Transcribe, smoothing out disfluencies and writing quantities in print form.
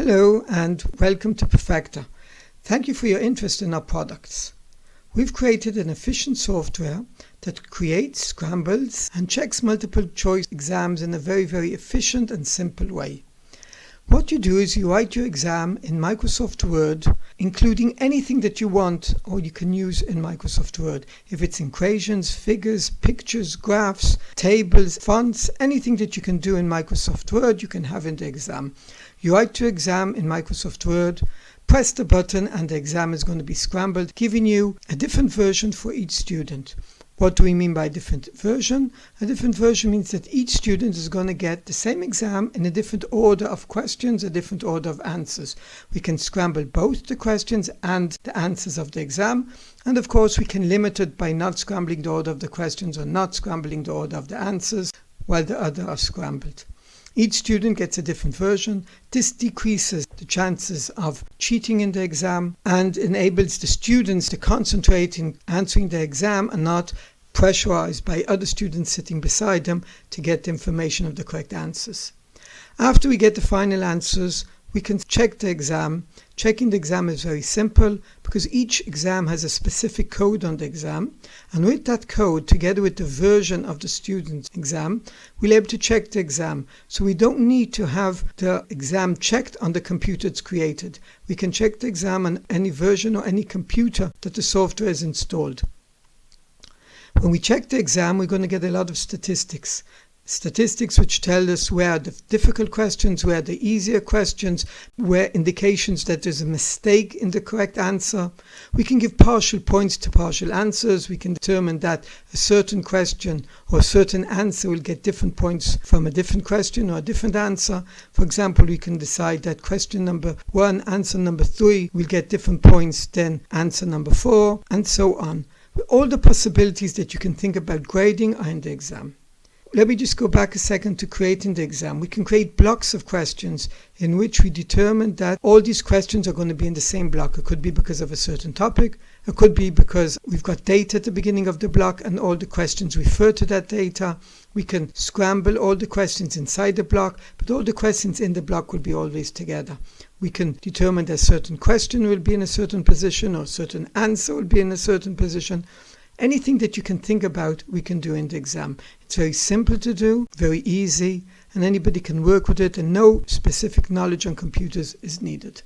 Hello and welcome to Perfector. Thank you for your interest in our products. We've created an efficient software that creates, scrambles and checks multiple choice exams in a very efficient and simple way. What you do is you write your exam in Microsoft Word, including anything that you want or you can use in Microsoft Word. If it's equations, figures, pictures, graphs, tables, fonts, anything that you can do in Microsoft Word, you can have in the exam. You write your exam in Microsoft Word, press the button and the exam is going to be scrambled, giving you a different version for each student. What do we mean by different version? A different version means that each student is going to get the same exam in a different order of questions, a different order of answers. We can scramble both the questions and the answers of the exam. And of course, we can limit it by not scrambling the order of the questions or not scrambling the order of the answers while the other are scrambled. Each student gets a different version. This decreases the chances of cheating in the exam and enables the students to concentrate in answering the exam and not pressurized by other students sitting beside them to get the information of the correct answers. After we get the final answers, we can check the exam. Checking the exam is very simple because each exam has a specific code on the exam, and with that code, together with the version of the student's exam, we'll be able to check the exam. So we don't need to have the exam checked on the computer it's created. We can check the exam on any version or any computer that the software is installed. When we check the exam, we're going to get a lot of statistics. Statistics which tell us where the difficult questions, where the easier questions, where indications that there's a mistake in the correct answer. We can give partial points to partial answers. We can determine that a certain question or a certain answer will get different points from a different question or a different answer. For example, we can decide that question number 1, answer number 3 will get different points than answer number 4, and so on. All the possibilities that you can think about grading are in the exam. Let me just go back a second to creating the exam. We can create blocks of questions in which we determine that all these questions are going to be in the same block. It could be because of a certain topic. It could be because we've got data at the beginning of the block and all the questions refer to that data. We can scramble all the questions inside the block, but all the questions in the block will be always together. We can determine that a certain question will be in a certain position or a certain answer will be in a certain position. Anything that you can think about, we can do in the exam. It's very simple to do, very easy, and anybody can work with it, and no specific knowledge on computers is needed.